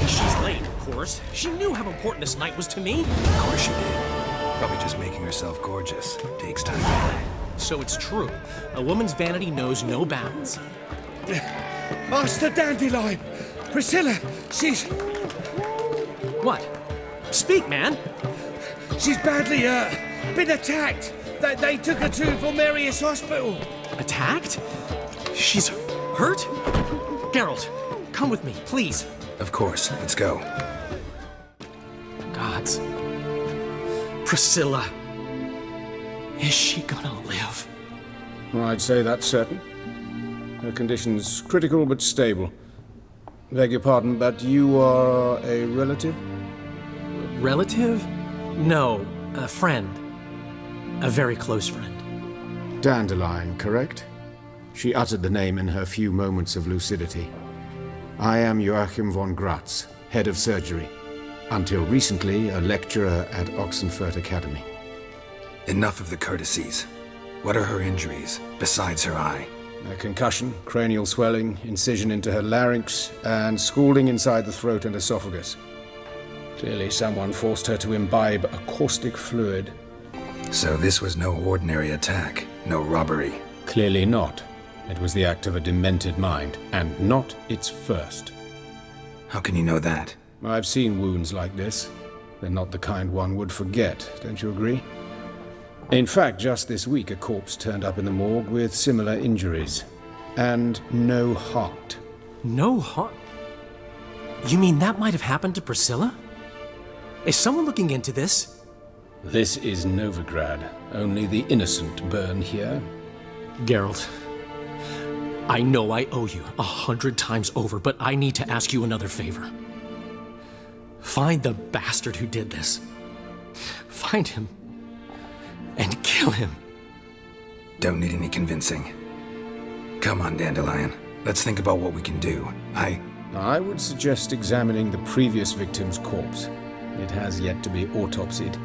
She's late, of course. She knew how important this night was to me. Of course she did. Probably just making herself gorgeous. Takes time to learn. So it's true. A woman's vanity knows no bounds. Master Dandelion! Priscilla, she's... What? Speak, man! She's badly, been attacked. They took her to Vulmerius Hospital. Attacked? She's hurt? Geralt, come with me, please. Of course, let's go. Gods. Priscilla. Is she gonna live? I'd say that's certain. Her condition's critical but stable. Beg your pardon, but you are a relative? Relative? No, a friend. A very close friend. Dandelion, correct? She uttered the name in her few moments of lucidity. I am Joachim von Gratz, head of surgery. Until recently, a lecturer at Oxenfurt Academy. Enough of the courtesies. What are her injuries, besides her eye? A concussion, cranial swelling, incision into her larynx, and scalding inside the throat and esophagus. Clearly someone forced her to imbibe a caustic fluid. So this was no ordinary attack, no robbery. Clearly not. It was the act of a demented mind, and not its first. How can you know that? I've seen wounds like this. They're not the kind one would forget, don't you agree? In fact, just this week a corpse turned up in the morgue with similar injuries. And no heart. No heart? You mean that might have happened to Priscilla? Is someone looking into this? This is Novigrad. Only the innocent burn here. Geralt, I know I owe you 100 times over, but I need to ask you another favor. Find the bastard who did this. Find him. And kill him. Don't need any convincing. Come on, Dandelion. Let's think about what we can do. I would suggest examining the previous victim's corpse. It has yet to be autopsied.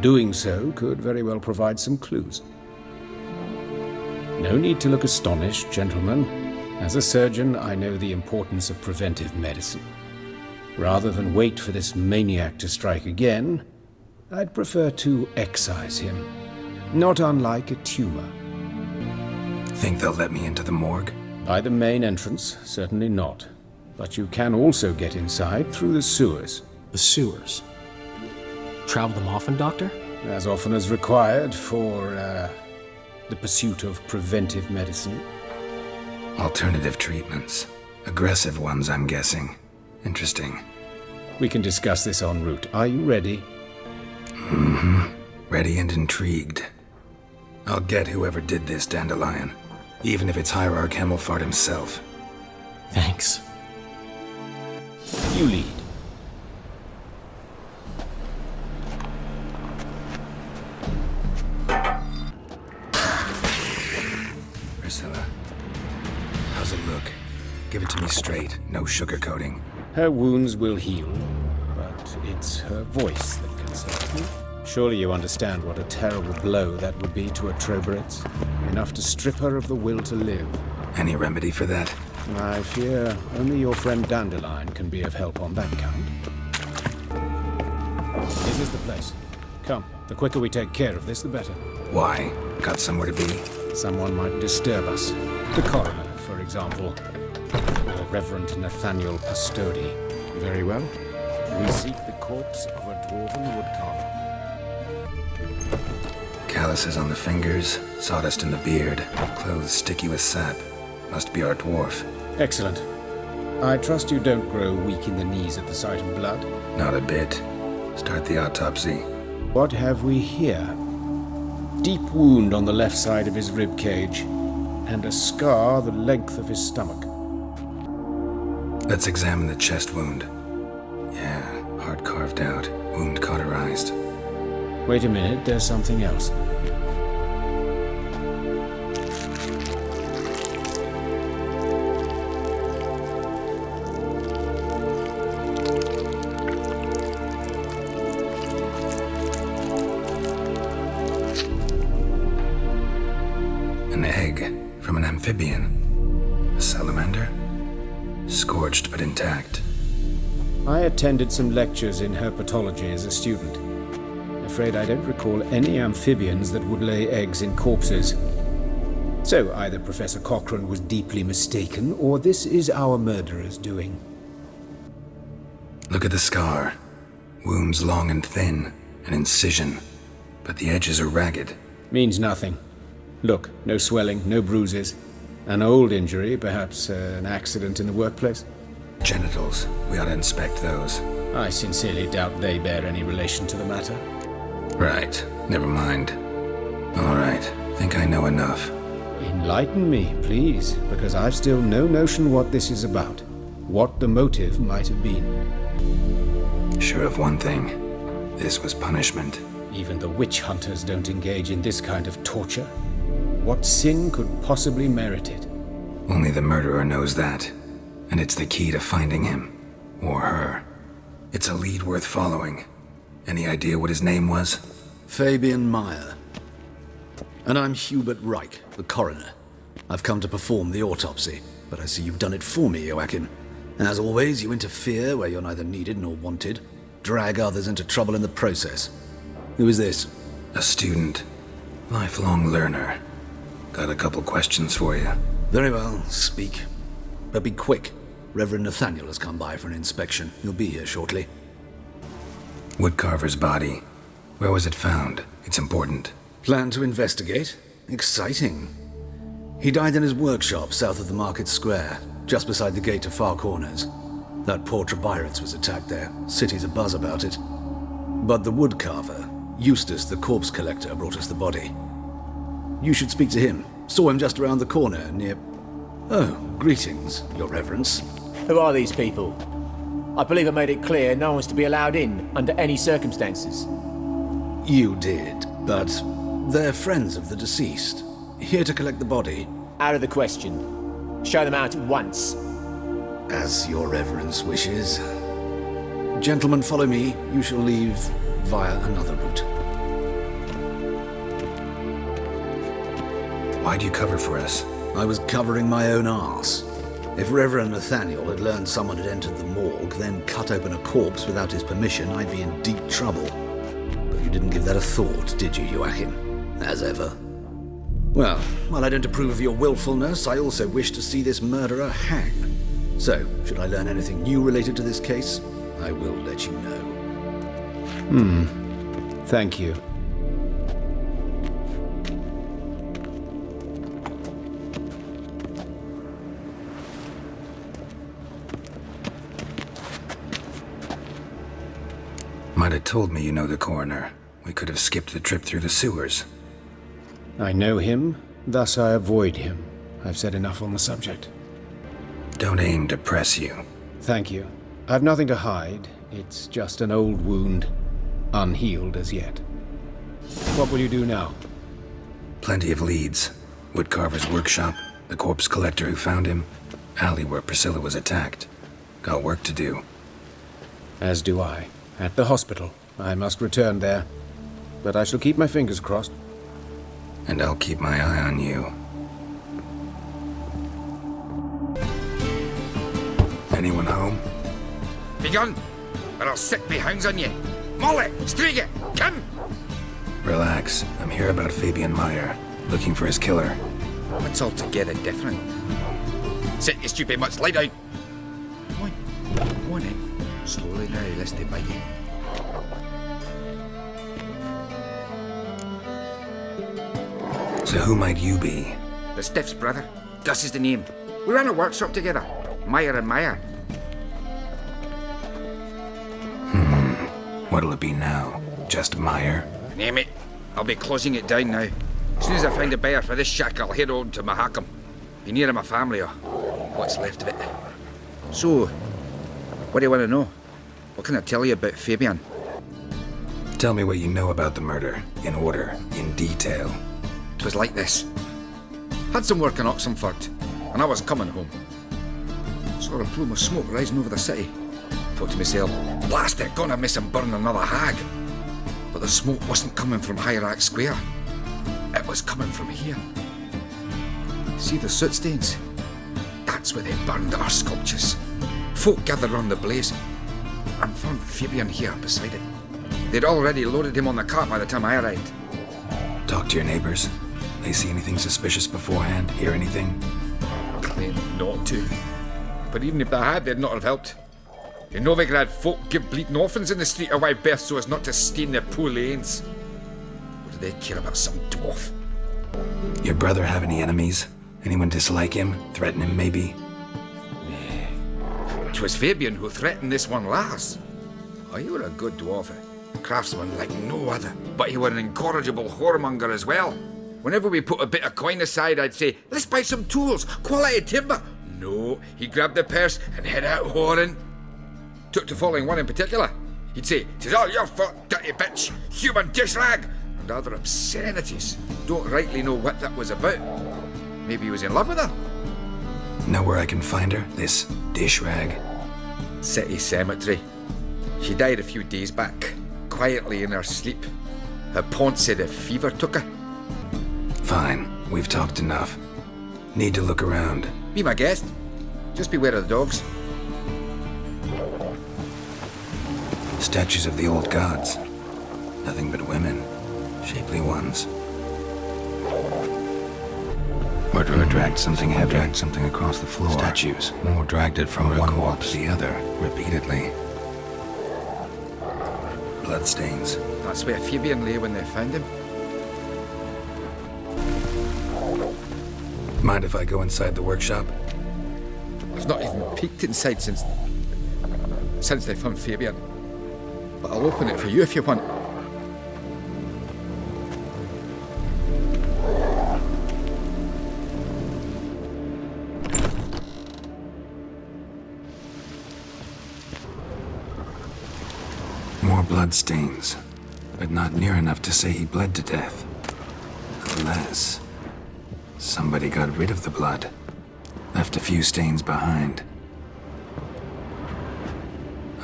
Doing so could very well provide some clues. No need to look astonished, gentlemen. As a surgeon, I know the importance of preventive medicine. Rather than wait for this maniac to strike again, I'd prefer to excise him. Not unlike a tumor. Think they'll let me into the morgue? By the main entrance, certainly not. But you can also get inside through the sewers. The sewers? Travel them often, Doctor? As often as required for, the pursuit of preventive medicine. Alternative treatments. Aggressive ones, I'm guessing. Interesting. We can discuss this en route. Are you ready? Mm-hmm. Ready and intrigued. I'll get whoever did this, Dandelion. Even if it's Hierarch Hemmelfart himself. Thanks. You lead. Priscilla, how's it look? Give it to me straight, no sugarcoating. Her wounds will heal, but it's her voice that concerns me. Surely you understand what a terrible blow that would be to a Troberet. Enough to strip her of the will to live. Any remedy for that? I fear only your friend Dandelion can be of help on that count. This is the place. Come, the quicker we take care of this, the better. Why? Got somewhere to be? Someone might disturb us. The coroner, for example. Or Reverend Nathaniel Pastodi. Very well. We seek the corpse of a dwarven woodcarver. Calluses on the fingers, sawdust in the beard, clothes sticky with sap. Must be our dwarf. Excellent. I trust you don't grow weak in the knees at the sight of blood. Not a bit. Start the autopsy. What have we here? Deep wound on the left side of his rib cage, and a scar the length of his stomach. Let's examine the chest wound. Yeah, heart carved out, wound cauterized. Wait a minute, there's something else. An egg from an amphibian. A salamander? Scorched but intact. I attended some lectures in herpetology as a student. Afraid I don't recall any amphibians that would lay eggs in corpses. So either Professor Cochrane was deeply mistaken, or this is our murderer's doing. Look at the scar. Wounds long and thin, an incision, but the edges are ragged. Means nothing. Look, no swelling, no bruises. An old injury, perhaps an accident in the workplace? Genitals. We ought to inspect those. I sincerely doubt they bear any relation to the matter. Right. Never mind. All right. Think I know enough. Enlighten me, please, because I've still no notion what this is about. What the motive might have been. Sure of one thing. This was punishment. Even the witch hunters don't engage in this kind of torture. What sin could possibly merit it? Only the murderer knows that. And it's the key to finding him. Or her. It's a lead worth following. Any idea what his name was? Fabian Meyer. And I'm Hubert Reich, the coroner. I've come to perform the autopsy, but I see you've done it for me, Joachim. As always, you interfere where you're neither needed nor wanted. Drag others into trouble in the process. Who is this? A student. Lifelong learner. Got a couple questions for you. Very well, speak. But be quick. Reverend Nathaniel has come by for an inspection. He'll be here shortly. Woodcarver's body. Where was it found? It's important. Plan to investigate? Exciting. He died in his workshop south of the Market Square, just beside the gate to Far Corners. That poor Trebirates was attacked there. City's abuzz about it. But the woodcarver, Eustace the corpse collector, brought us the body. You should speak to him. Saw him just around the corner near... Oh, greetings, Your Reverence. Who are these people? I believe I made it clear no one's to be allowed in under any circumstances. You did, but they're friends of the deceased. Here to collect the body. Out of the question. Show them out at once. As Your Reverence wishes. Gentlemen, follow me. You shall leave via another route. Why'd you cover for us? I was covering my own arse. If Reverend Nathaniel had learned someone had entered the morgue, then cut open a corpse without his permission, I'd be in deep trouble. But you didn't give that a thought, did you, Joachim? As ever. Well, while I don't approve of your willfulness, I also wish to see this murderer hang. So, should I learn anything new related to this case, I will let you know. Thank you. Might have told me you know the coroner. We could have skipped the trip through the sewers. I know him, thus I avoid him. I've said enough on the subject. Don't aim to press you. Thank you. I've nothing to hide. It's just an old wound, unhealed as yet. What will you do now? Plenty of leads. Woodcarver's workshop, the corpse collector who found him, alley where Priscilla was attacked. Got work to do. As do I. At the hospital. I must return there. But I shall keep my fingers crossed. And I'll keep my eye on you. Anyone home? Begun, or I'll sick me hounds on you. Molly, Striga, come! Relax. I'm here about Fabian Meyer. Looking for his killer. It's altogether different. Sit, you stupid mutts, lie down. Come on in. Slowly now, lest they bite you. So who might you be? The Stiff's brother. Gus is the name. We ran a workshop together. Meyer and Meyer. What'll it be now? Just Meyer? Name it. I'll be closing it down now. As soon as I find a buyer for this shack, I'll head on to Mahakam. Be near my family or what's left of it. So, what do you want to know? What can I tell you about Fabian? Tell me what you know about the murder, in order, in detail. It was like this. Had some work in Oxenford, and I was coming home. Saw a plume of smoke rising over the city. Thought to myself, blast it, gonna miss him burn another hag. But the smoke wasn't coming from Hierarch Square. It was coming from here. See the soot stains? That's where they burned our sculptures. Folk gathered round the blaze. I found Fabian here beside it. They'd already loaded him on the cart by the time I arrived. Talk to your neighbors. They see anything suspicious beforehand? Hear anything? Claimed not to. But even if they had, they'd not have helped. In Novigrad, folk give bleeding orphans in the street a wide berth so as not to stain their poor lanes. What do they care about some dwarf? Your brother have any enemies? Anyone dislike him? Threaten him, maybe? 'Twas Fabian who threatened this one last. Oh, he were a good dwarf, a craftsman like no other, but he were an incorrigible whoremonger as well. Whenever we put a bit of coin aside, I'd say, let's buy some tools, quality timber. No, he grabbed the purse and head out whoring. Took to following one in particular. He'd say, "'Tis all your fault, dirty bitch, human dish rag," and other obscenities. Don't rightly know what that was about. Maybe he was in love with her. Know where I can find her? This dish rag? City cemetery. She died a few days back, quietly in her sleep. Her pont said a fever took her. Fine, we've talked enough. Need to look around. Be my guest. Just beware of the dogs. Statues of the old gods. Nothing but women. Shapely ones. Murderer dragged something heavy. Dragged something across the floor. Statues. Or dragged it from one wall to the other, repeatedly. Bloodstains. That's where Fabian lay when they found him. Mind if I go inside the workshop? I've not even peeked inside since they found Fabian. But I'll open it for you if you want. More bloodstains, but not near enough to say he bled to death. Unless somebody got rid of the blood, left a few stains behind.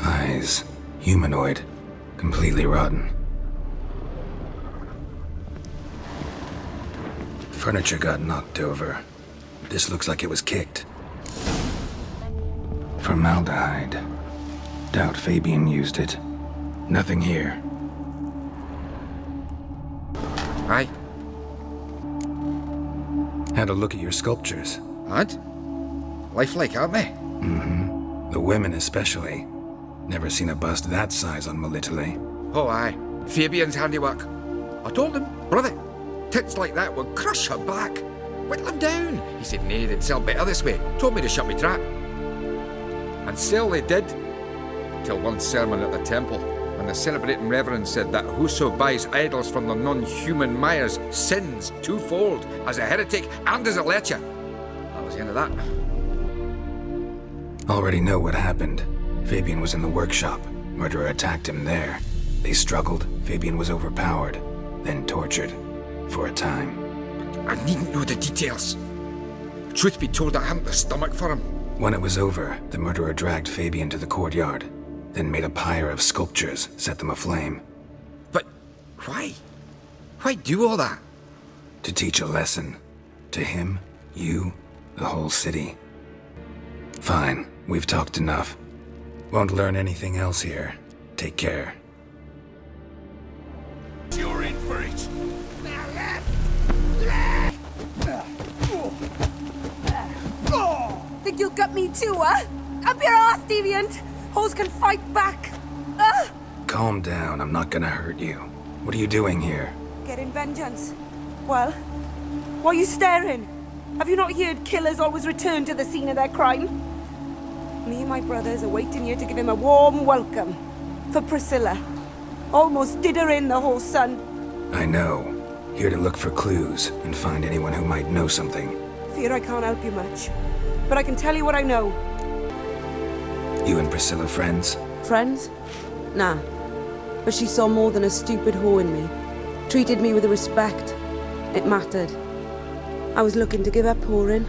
Eyes, humanoid, completely rotten. Furniture got knocked over. This looks like it was kicked. Formaldehyde. Doubt Fabian used it. Nothing here. Aye. Had a look at your sculptures. And? Lifelike, aren't they? The women especially. Never seen a bust that size on Melitele. Oh, aye. Fabian's handiwork. I told him, brother, tits like that would crush her back. Whittle him down. He said, nay, they'd sell better this way. Told me to shut me trap. And sell they did. Till one sermon at the temple, and the celebrating reverend said that whoso buys idols from the non-human Myers sins twofold, as a heretic and as a lecher. That was the end of that. Already know what happened. Fabian was in the workshop. Murderer attacked him there. They struggled. Fabian was overpowered, then tortured. For a time. I needn't know the details. Truth be told, I hadn't the stomach for him. When it was over, the murderer dragged Fabian to the courtyard, then made a pyre of sculptures, set them aflame. But why? Why do all that? To teach a lesson. To him, you, the whole city. Fine, we've talked enough. Won't learn anything else here. Take care. You're in for it. Think you'll gut me too, huh? Up your ass, deviant! Hoes can fight back! Calm down, I'm not gonna hurt you. What are you doing here? Getting vengeance. Well, why are you staring? Have you not heard killers always return to the scene of their crime? Me and my brothers are waiting here to give him a warm welcome. For Priscilla. Almost did her in, the whole son. I know. Here to look for clues and find anyone who might know something. Fear I can't help you much. But I can tell you what I know. You and Priscilla friends? Friends? Nah. But she saw more than a stupid whore in me. Treated me with respect. It mattered. I was looking to give up whoring.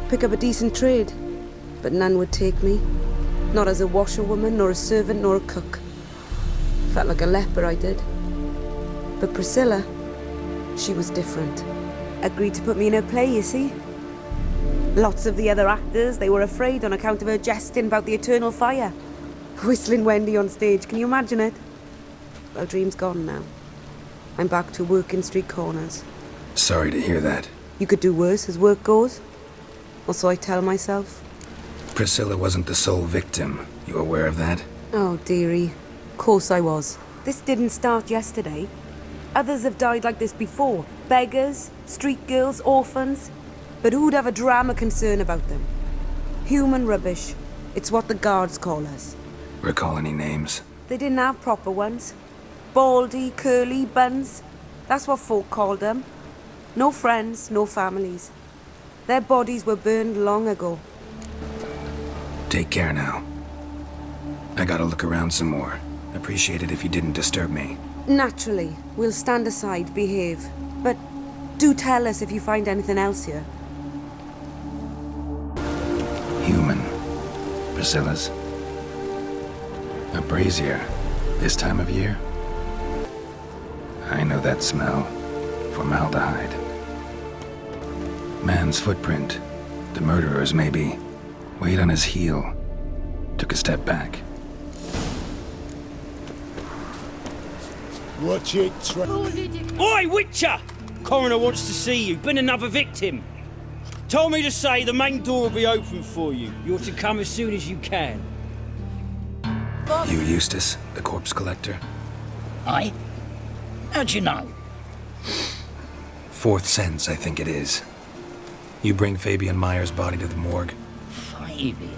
Pick up a decent trade. But none would take me. Not as a washerwoman, nor a servant, nor a cook. Felt like a leper, I did. But Priscilla, she was different. Agreed to put me in her play, you see. Lots of the other actors, they were afraid on account of her jesting about the eternal fire. Whistling Wendy on stage, can you imagine it? Well, dream's gone now. I'm back to working street corners. Sorry to hear that. You could do worse as work goes. Or so I tell myself. Priscilla wasn't the sole victim. You aware of that? Oh, dearie. Of course I was. This didn't start yesterday. Others have died like this before. Beggars, street girls, orphans. But who'd have a drama concern about them? Human rubbish. It's what the guards call us. Recall any names? They didn't have proper ones. Baldy, curly, buns. That's what folk called them. No friends, no families. Their bodies were burned long ago. Take care now. I gotta look around some more. Appreciate it if you didn't disturb me. Naturally, we'll stand aside, behave. But do tell us if you find anything else here. Human. Priscilla's. A brazier. This time of year? I know that smell. Formaldehyde. Man's footprint. The murderer's, maybe. Weight on his heel. Took a step back. Watch it, Oi, Witcher! Coroner wants to see you. Been another victim. Told me to say the main door will be open for you. You're to come as soon as you can. You Eustace, the corpse collector? Aye? How'd you know? Fourth sense, I think it is. You bring Fabian Meyer's body to the morgue? Fabian.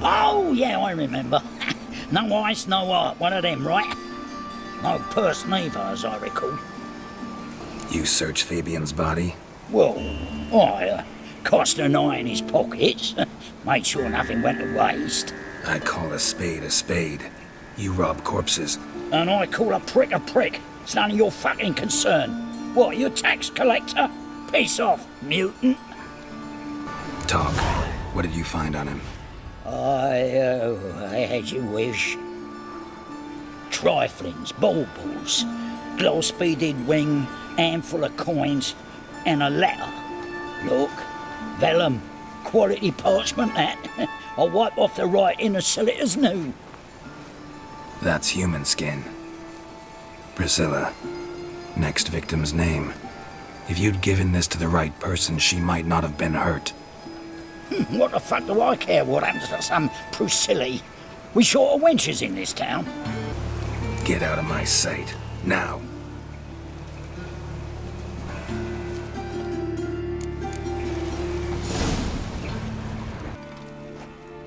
Oh, yeah, I remember. No ice, no art. One of them, right? No purse neither, as I recall. You searched Fabian's body? Well, I cast an eye in his pockets. Made sure nothing went to waste. I call a spade a spade. You rob corpses. And I call a prick a prick. It's none of your fucking concern. What, you a tax collector? Piss off, mutant. Talk. What did you find on him? I had you wish. Triflings, baubles, gloss-beaded ring, handful of coins, and a letter. Look, vellum, quality parchment that. I'll wipe off the writing and sell it as new. That's human skin. Priscilla. Next victim's name. If you'd given this to the right person, she might not have been hurt. What the fuck do I care what happens to some Priscilla? We short of wenches in this town. Get out of my sight. Now.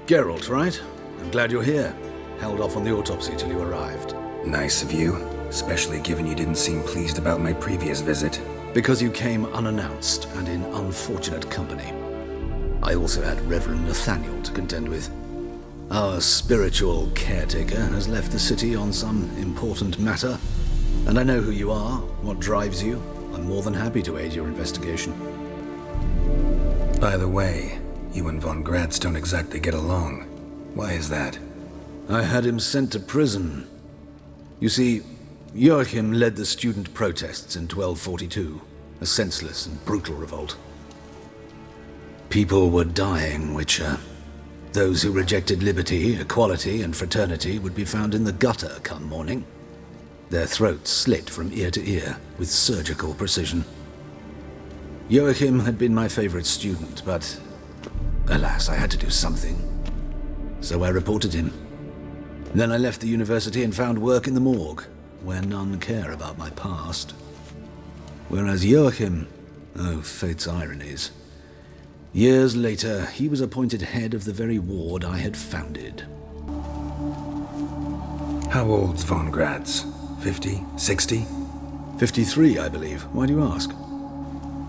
Geralt, right? I'm glad you're here. Held off on the autopsy till you arrived. Nice of you, especially given you didn't seem pleased about my previous visit. Because you came unannounced and in unfortunate company. I also had Reverend Nathaniel to contend with. Our spiritual caretaker has left the city on some important matter, and I know who you are, what drives you. I'm more than happy to aid your investigation. By the way, you and von Gratz don't exactly get along. Why is that? I had him sent to prison. You see, Joachim led the student protests in 1242, a senseless and brutal revolt. People were dying, Witcher. Those who rejected liberty, equality, and fraternity would be found in the gutter come morning. Their throats slit from ear to ear with surgical precision. Joachim had been my favorite student, but alas, I had to do something. So I reported him. Then I left the university and found work in the morgue, where none care about my past. Whereas Joachim, oh, fate's ironies. Years later, he was appointed head of the very ward I had founded. How old's von Gratz? 50? 60? 53, I believe. Why do you ask?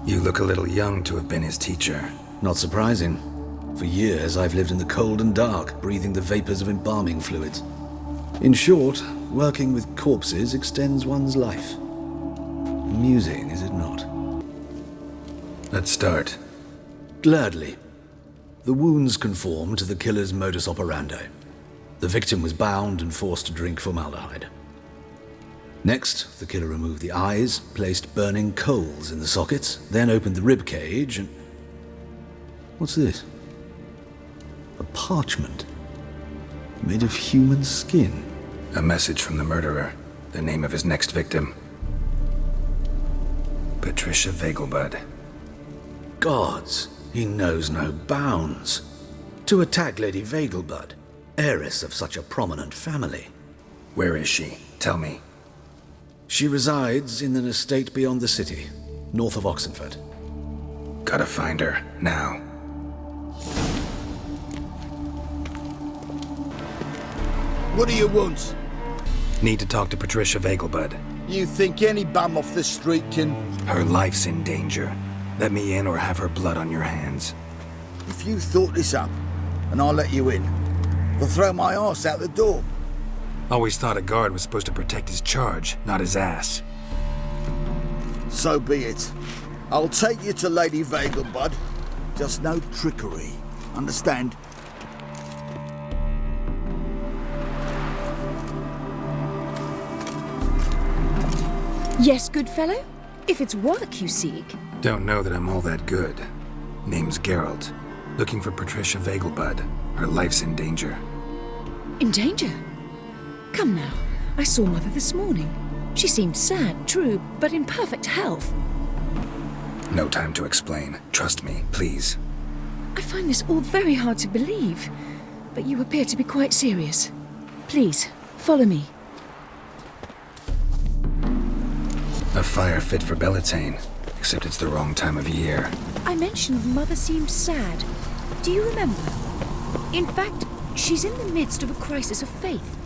You look a little young to have been his teacher. Not surprising. For years, I've lived in the cold and dark, breathing the vapors of embalming fluids. In short, working with corpses extends one's life. Amusing, is it not? Let's start. Gladly. The wounds conform to the killer's modus operandi. The victim was bound and forced to drink formaldehyde. Next, the killer removed the eyes, placed burning coals in the sockets, then opened the rib cage and... What's this? A parchment. Made of human skin. A message from the murderer. The name of his next victim. Patricia Vegelbud. Gods, he knows no bounds. To attack Lady Vegelbud, heiress of such a prominent family. Where is she? Tell me. She resides in an estate beyond the city, north of Oxenford. Gotta find her, now. What do you want? Need to talk to Patricia Vegelbud. You think any bum off the street can... Her life's in danger. Let me in or have her blood on your hands. If you thought this up, and I'll let you in, I'll throw my arse out the door. Always thought a guard was supposed to protect his charge, not his ass. So be it. I'll take you to Lady Vegelbud. Just no trickery. Understand? Yes, good fellow? If it's work you seek. Don't know that I'm all that good. Name's Geralt. Looking for Patricia Vegelbud. Her life's in danger. In danger? Come now. I saw Mother this morning. She seemed sad, true, but in perfect health. No time to explain. Trust me, please. I find this all very hard to believe, but you appear to be quite serious. Please, follow me. A fire fit for Bellatane, except it's the wrong time of year. I mentioned Mother seemed sad. Do you remember? In fact, she's in the midst of a crisis of faith.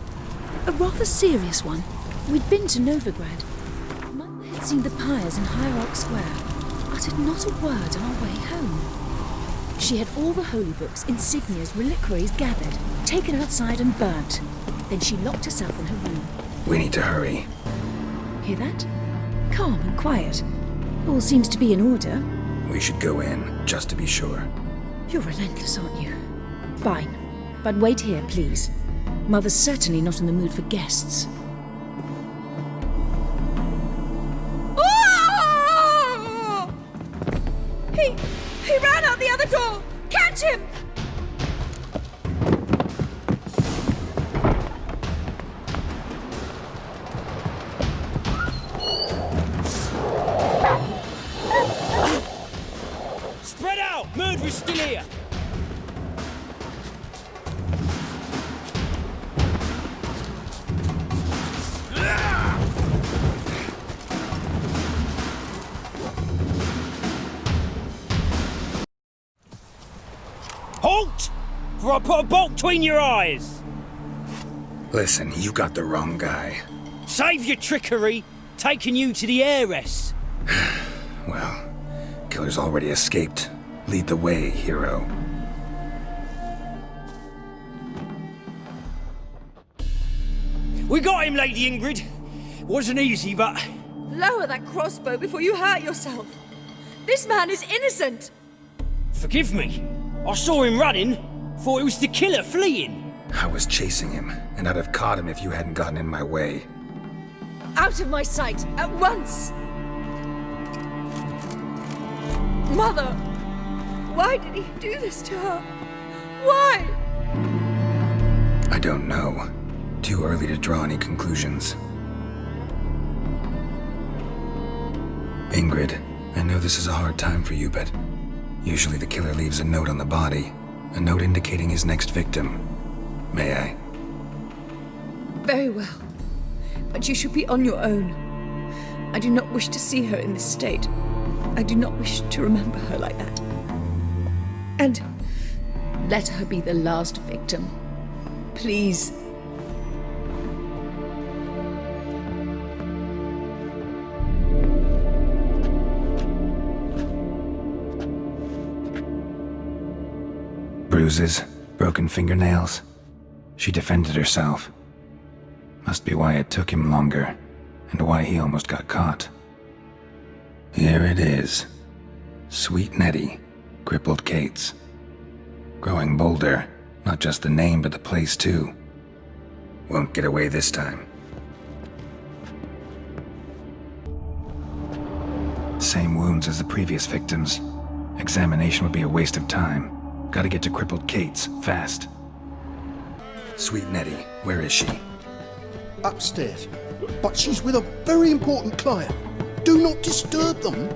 A rather serious one. We'd been to Novigrad. Mother had seen the pyres in Hierarch Square, uttered not a word on our way home. She had all the holy books, insignias, reliquaries gathered, taken outside and burnt. Then she locked herself in her room. We need to hurry. Hear that? Calm and quiet. All seems to be in order. We should go in, just to be sure. You're relentless, aren't you? Fine. But wait here, please. Mother's certainly not in the mood for guests. Oh! He ran out the other door! Catch him! Spread out! Murderer's still here! Halt! For I put a bolt between your eyes! Listen, you got the wrong guy. Save your trickery! Taking you to the heiress! Well, killer's already escaped. Lead the way, hero. We got him, Lady Ingrid. Wasn't easy, but... Lower that crossbow before you hurt yourself. This man is innocent. Forgive me. I saw him running. Thought it was the killer fleeing. I was chasing him, and I'd have caught him if you hadn't gotten in my way. Out of my sight, at once! Mother! Why did he do this to her? Why? I don't know. Too early to draw any conclusions. Ingrid, I know this is a hard time for you, but usually the killer leaves a note on the body. A note indicating his next victim. May I? Very well. But you should be on your own. I do not wish to see her in this state. I do not wish to remember her like that. And let her be the last victim. Please. Bruises, broken fingernails. She defended herself. Must be why it took him longer, and why he almost got caught. Here it is. Sweet Nettie, crippled Kate's. Growing bolder, not just the name but the place too. Won't get away this time. Same wounds as the previous victims. Examination would be a waste of time. Gotta get to crippled Kate's, fast. Sweet Nettie, where is she? Upstairs. But she's with a very important client. Do not disturb them.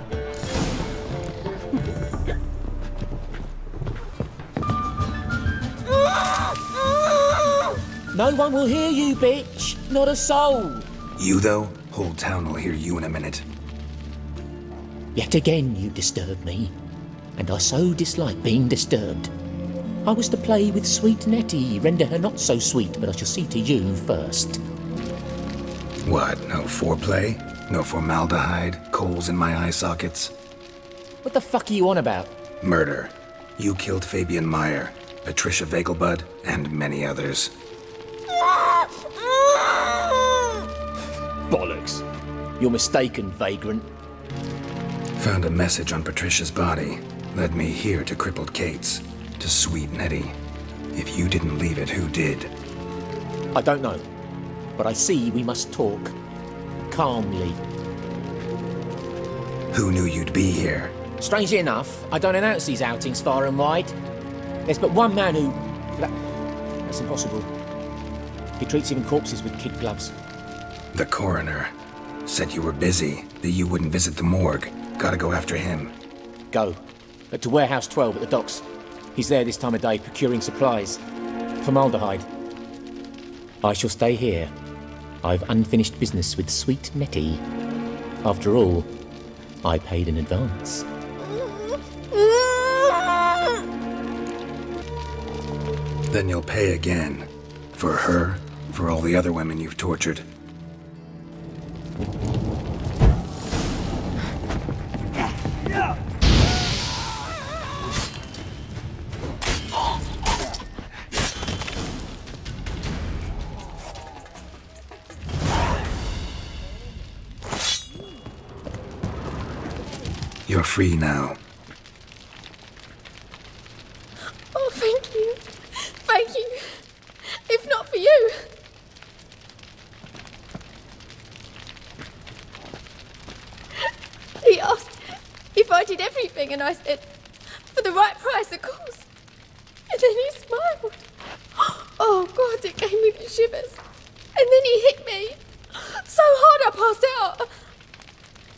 No one will hear you, bitch. Not a soul. You, though? Whole town will hear you in a minute. Yet again you disturb me, and I so dislike being disturbed. I was to play with sweet Nettie, render her not so sweet, but I shall see to you first. What, no foreplay? No formaldehyde? Coals in my eye sockets? What the fuck are you on about? Murder. You killed Fabian Meyer, Patricia Vegelbud, and many others. Bollocks. You're mistaken, vagrant. Found a message on Patricia's body. Led me here to crippled Kate's. To sweet Nettie. If you didn't leave it, who did? I don't know. But I see we must talk. Calmly. Who knew you'd be here? Strangely enough, I don't announce these outings far and wide. There's but one man who... That's impossible. He treats even corpses with kid gloves. The coroner. Said you were busy, that you wouldn't visit the morgue. Gotta go after him. Go. But to Warehouse 12 at the docks. He's there this time of day procuring supplies. Formaldehyde. I shall stay here. I've unfinished business with sweet Nettie. After all, I paid in advance. Then you'll pay again. For her, for all the other women you've tortured. You're free now. Oh, thank you. Thank you. If not for you. He asked if I did everything, and I said, for the right price, of course. And then he smiled. Oh, God, it gave me the shivers. And then he hit me so hard I passed out.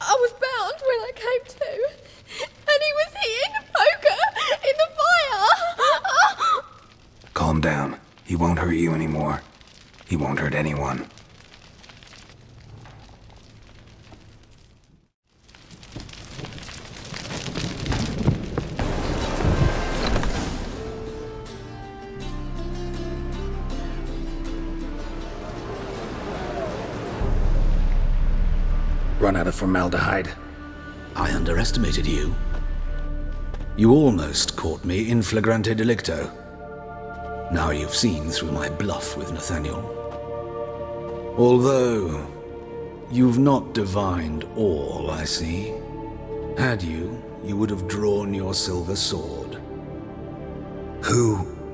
I was bound when I came to, and he was hitting the poker in the fire. Calm down. He won't hurt you anymore. He won't hurt anyone. Run out of formaldehyde. I underestimated you. You almost caught me in flagrante delicto. Now you've seen through my bluff with Nathaniel. Although, you've not divined all, I see. Had you, you would have drawn your silver sword.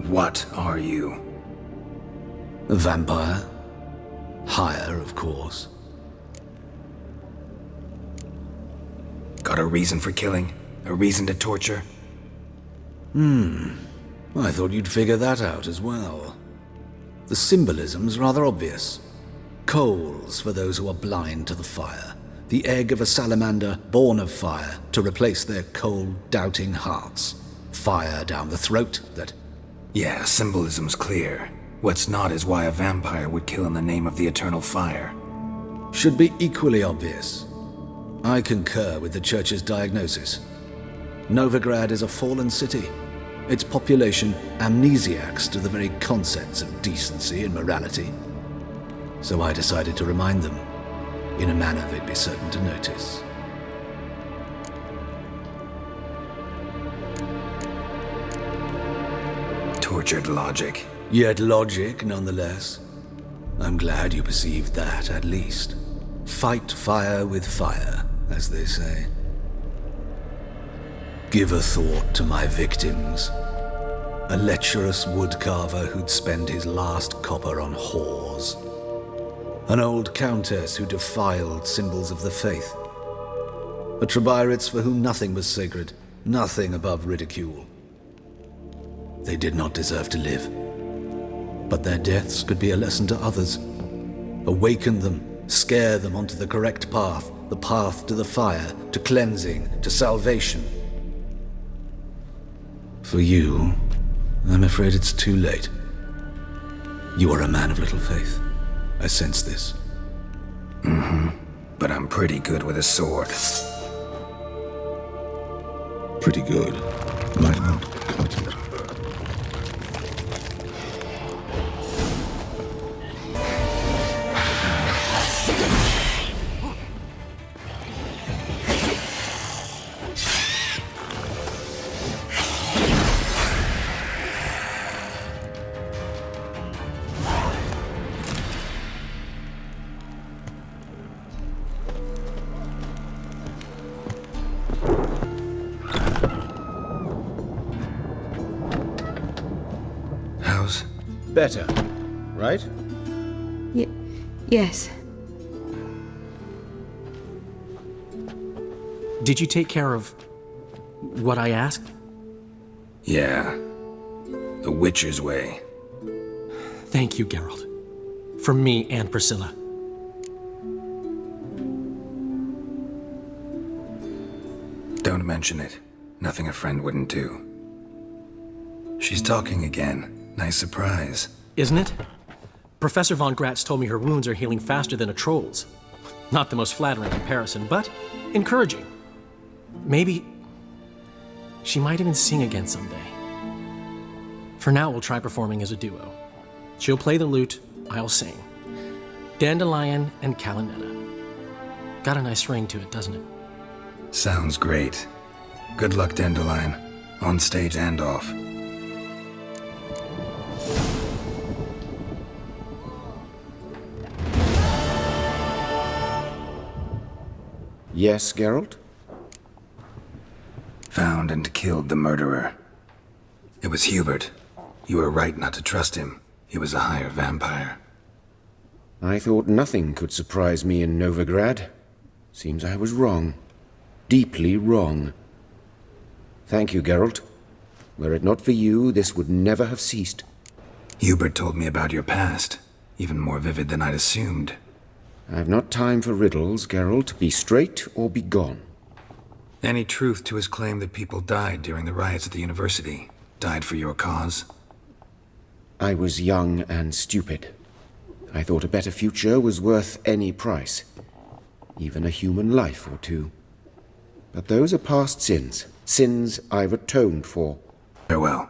What are you? A vampire. Higher, of course. Got a reason for killing? A reason to torture? I thought you'd figure that out as well. The symbolism's rather obvious. Coals for those who are blind to the fire. The egg of a salamander born of fire to replace their cold, doubting hearts. Fire down the throat that... Yeah, symbolism's clear. What's not is why a vampire would kill in the name of the eternal fire. Should be equally obvious. I concur with the Church's diagnosis. Novigrad is a fallen city. Its population amnesiacs to the very concepts of decency and morality. So I decided to remind them, in a manner they'd be certain to notice. Tortured logic. Yet logic, nonetheless. I'm glad you perceived that, at least. Fight fire with fire, as they say. Give a thought to my victims. A lecherous woodcarver who'd spend his last copper on whores. An old countess who defiled symbols of the faith. A Trebirates for whom nothing was sacred, nothing above ridicule. They did not deserve to live. But their deaths could be a lesson to others. Awaken them, scare them onto the correct path, the path to the fire, to cleansing, to salvation. For you, I'm afraid it's too late. You are a man of little faith. I sense this. But I'm pretty good with a sword. Pretty good. Might not cut it. How's... Better, right? Yes. Did you take care of what I asked? Yeah. The Witcher's way. Thank you, Geralt. From me and Priscilla. Don't mention it. Nothing a friend wouldn't do. She's talking again. Nice surprise. Isn't it? Professor von Gratz told me her wounds are healing faster than a troll's. Not the most flattering comparison, but encouraging. Maybe she might even sing again someday. For now, we'll try performing as a duo. She'll play the lute, I'll sing. Dandelion and Calinetta. Got a nice ring to it, doesn't it? Sounds great. Good luck, Dandelion. On stage and off. Yes, Geralt? Found and killed the murderer. It was Hubert. You were right not to trust him. He was a higher vampire. I thought nothing could surprise me in Novigrad. Seems I was wrong. Deeply wrong. Thank you, Geralt. Were it not for you, this would never have ceased. Hubert told me about your past, even more vivid than I'd assumed. I've not time for riddles, Geralt. Be straight or be gone. Any truth to his claim that people died during the riots at the university? Died for your cause? I was young and stupid. I thought a better future was worth any price. Even a human life or two. But those are past sins. Sins I've atoned for. Farewell.